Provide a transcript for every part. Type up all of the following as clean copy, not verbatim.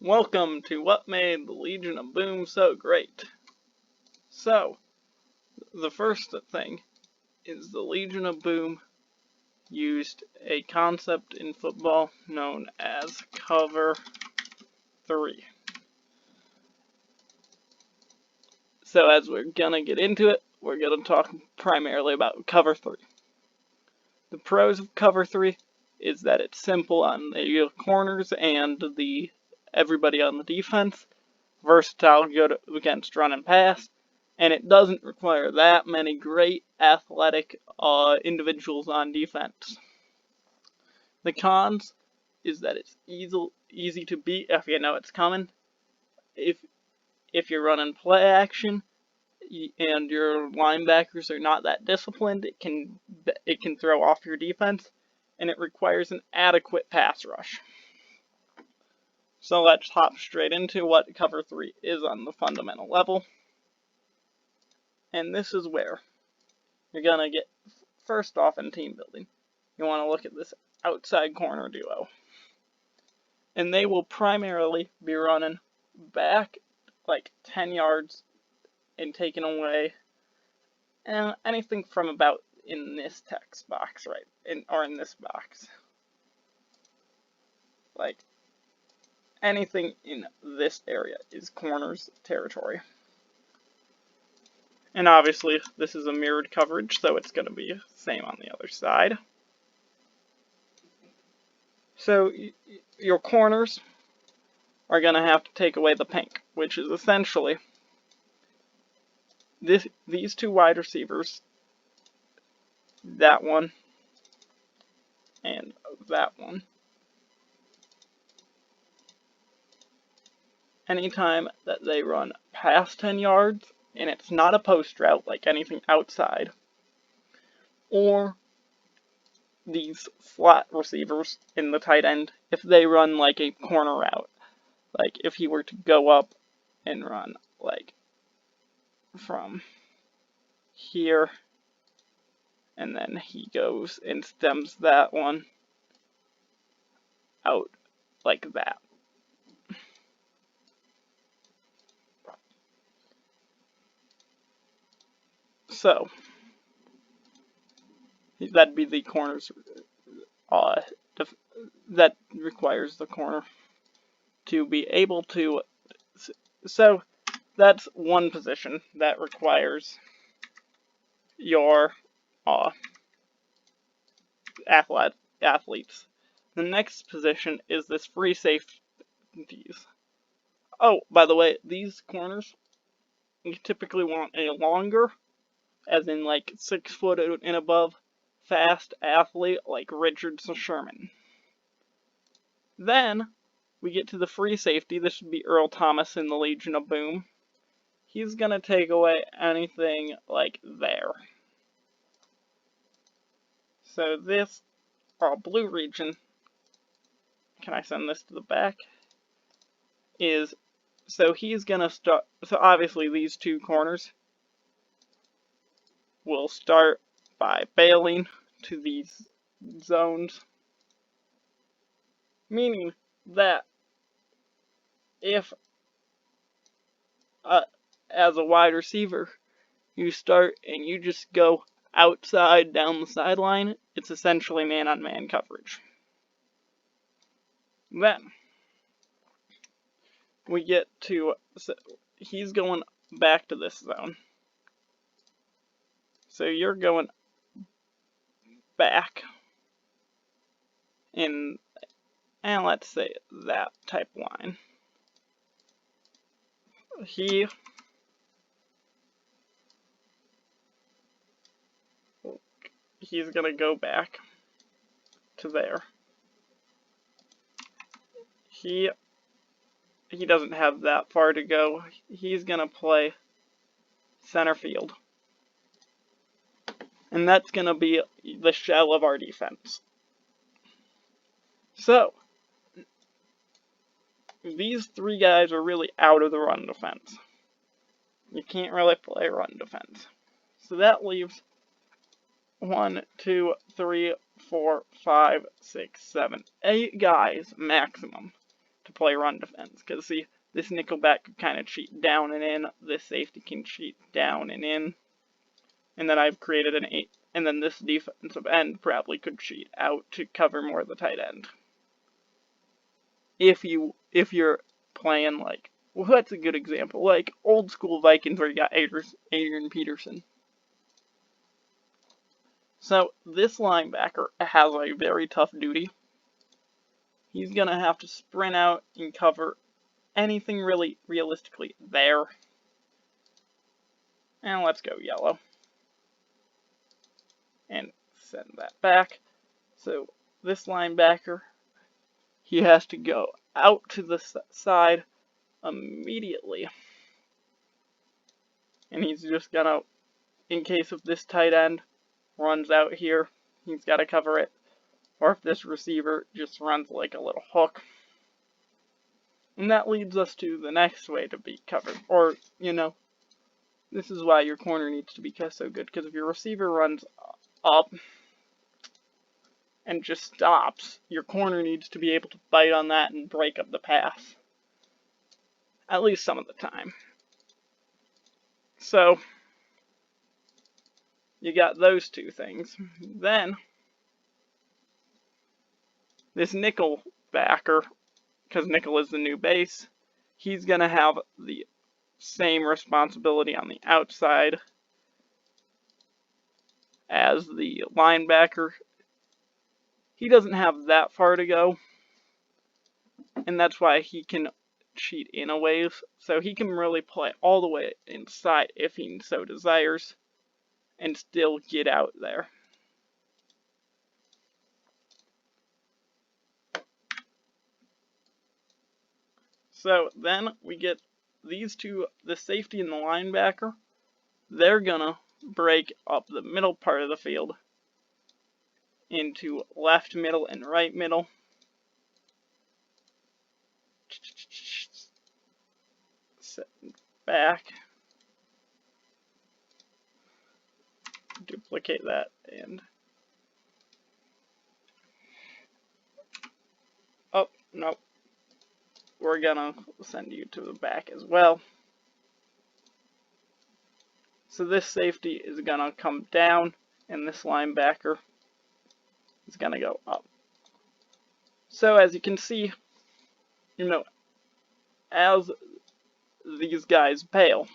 Welcome to what made the Legion of Boom so great. So, the first thing is the Legion of Boom used a concept in football known as cover 3. So as we're gonna get into it, we're gonna talk primarily about cover 3. The pros of cover 3 is that it's simple on the corners and everybody on the defense, versatile, good against run and pass, and it doesn't require that many great athletic individuals on defense. The cons is that it's easy to beat if you know it's coming. If you're running play action and your linebackers are not that disciplined, it can throw off your defense, and it requires an adequate pass rush. So let's hop straight into what cover 3 is on the fundamental level. And this is where you're gonna get, first off, in team building, you want to look at this outside corner duo. And they will primarily be running back like 10 yards and taking away anything from about in this text box, right? Or in this box. Like, anything in this area is corners territory. And obviously, this is a mirrored coverage, so it's going to be the same on the other side. So, your corners are going to have to take away the pink, which is essentially these two wide receivers, that one, and that one. Anytime that they run past 10 yards, and it's not a post route like anything outside, or these slot receivers in the tight end, if they run like a corner route, like if he were to go up and run like from here, and then he goes and stems that one out like that. So, that'd be the corners, that requires the corner to be able to, so that's one position that requires your athletes. The next position is this free safeties. Oh, by the way, these corners, you typically want a longer, as in like 6 foot and above, fast athlete like Richardson Sherman. Then we get to the free safety. This would be Earl Thomas in the Legion of Boom. He's gonna take away anything like there. So this blue region, can I send this to the back? Is, so he's gonna start, so obviously these two corners will start by bailing to these zones, meaning that if as a wide receiver you start and you just go outside down the sideline, it's essentially man-on-man coverage. Then we get to, so he's going back to this zone. So you're going back in, and let's say that type line. He's gonna go back to there. He doesn't have that far to go. He's gonna play center field. And that's gonna be the shell of our defense. So, these three guys are really out of the run defense. You can't really play run defense. So that leaves 1, 2, 3, 4, 5, 6, 7, 8 guys maximum to to play run defense. Because, see, this nickelback could kind of cheat down and in. This safety can cheat down and in. And then I've created an 8. And then this defensive end probably could cheat out to cover more of the tight end. If you're playing like, well, that's a good example, like old school Vikings where you got Adrian Peterson. So this linebacker has a very tough duty. He's gonna have to sprint out and cover anything really realistically there. And let's go yellow. And send that back. So this linebacker, he has to go out to the side immediately. And he's just gonna, in case of this tight end runs out here, he's got to cover it. Or if this receiver just runs like a little hook. And that leads us to the next way to be covered. Or, you know, this is why your corner needs to be so good. Because if your receiver runs up and just stops, your corner needs to be able to bite on that and break up the pass. At least some of the time. So, you got those two things. Then, this nickel backer, because nickel is the new base, he's going to have the same responsibility on the outside as the linebacker. He doesn't have that far to go, and that's why he can cheat in a wave, so he can really play all the way inside if he so desires, and still get out there. So then we get these two, the safety and the linebacker. They're gonna break up the middle part of the field into left middle and right middle. Set back. Duplicate that and oh, no. We're gonna send you to the back as well. So this safety is gonna come down and this linebacker is gonna go up. So as you can see, you know, as these guys bail,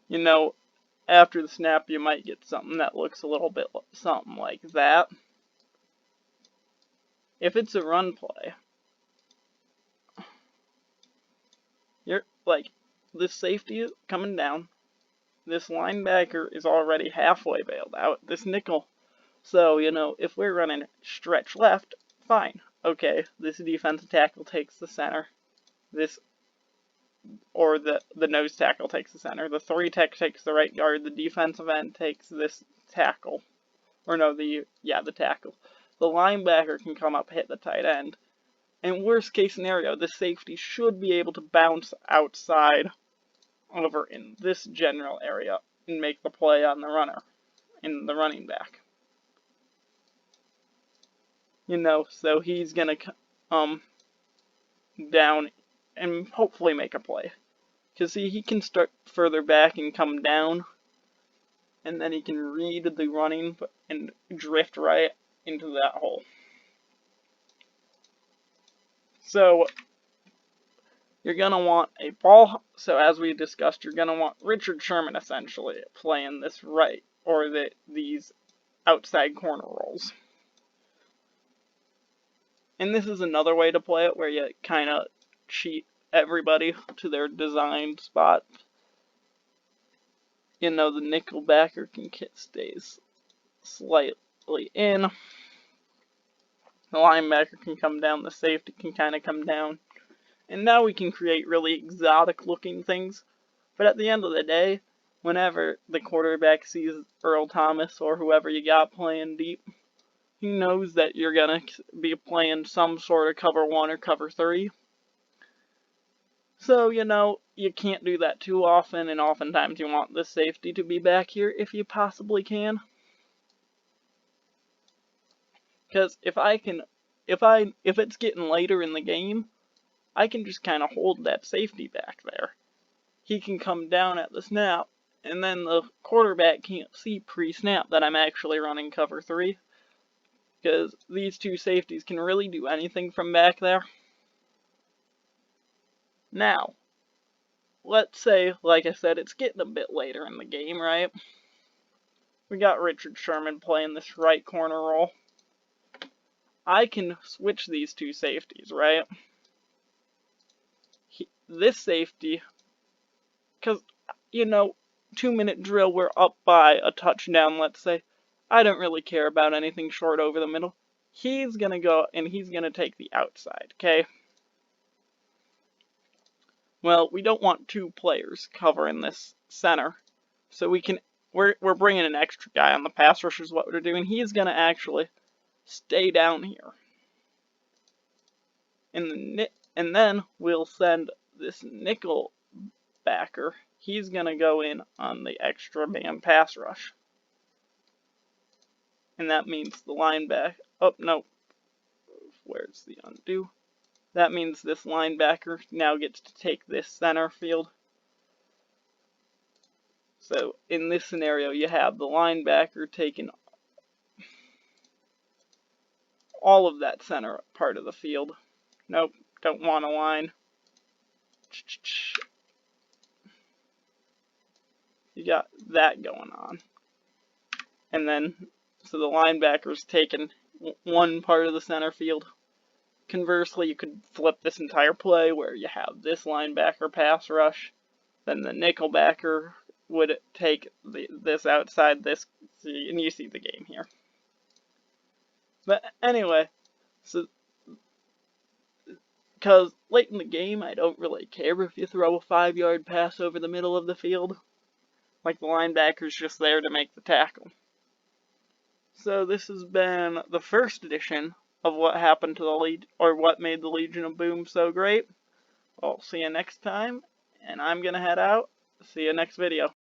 you know, after the snap you might get something that looks a little bit something like that. If it's a run play, you're like, this safety is coming down, this linebacker is already halfway bailed out, this nickel. So, you know, if we're running stretch left, fine. Okay, this defensive tackle takes the center. This, or the nose tackle takes the center. The 3 tech takes the right guard. The defensive end takes this tackle. Or no, the tackle. The linebacker can come up, hit the tight end. In worst case scenario, the safety should be able to bounce outside over in this general area and make the play on the runner, in the running back. You know, so he's gonna down and hopefully make a play. Because see, he can start further back and come down, and then he can read the running and drift right into that hole. So you're gonna want a ball. So as we discussed, you're gonna want Richard Sherman essentially playing this right, or these outside corner roles. And this is another way to play it, where you kind of cheat everybody to their designed spot. You know, the nickel backer can stays slightly in. The linebacker can come down, the safety can kind of come down. And now we can create really exotic looking things. But at the end of the day, whenever the quarterback sees Earl Thomas or whoever you got playing deep, he knows that you're going to be playing some sort of cover 1 or cover 3. So, you know, you can't do that too often, and oftentimes you want the safety to be back here if you possibly can. Because if I can if it's getting later in the game, I can just kind of hold that safety back there. He can come down at the snap, and then the quarterback can't see pre-snap that I'm actually running cover 3, because these two safeties can really do anything from back there. Now, let's say, like I said, it's getting a bit later in the game, right? We got Richard Sherman playing this right corner role. I can switch these two safeties, right? This safety, because, 2-minute drill, we're up by a touchdown, let's say. I don't really care about anything short over the middle. He's going to go, and he's going to take the outside, okay? Well, we don't want two players covering this center, so we're bringing an extra guy on the pass rush is what we're doing. He's going to actually stay down here. And then we'll send this nickel backer. He's going to go in on the extra man pass rush. And that means the linebacker, oh no, where's the undo? That means this linebacker now gets to take this center field. So in this scenario, you have the linebacker taking all of that center part of the field. Nope, don't want a line. You got that going on. And then, so the linebacker's taking one part of the center field. Conversely, you could flip this entire play where you have this linebacker pass rush, then the nickel backer would take this outside this, and you see the game here. But anyway, so because late in the game, I don't really care if you throw a 5-yard pass over the middle of the field. Like, the linebacker's just there to make the tackle. So this has been the first edition of what happened to the what made the Legion of Boom so great. I'll see you next time, and I'm gonna head out. See you next video.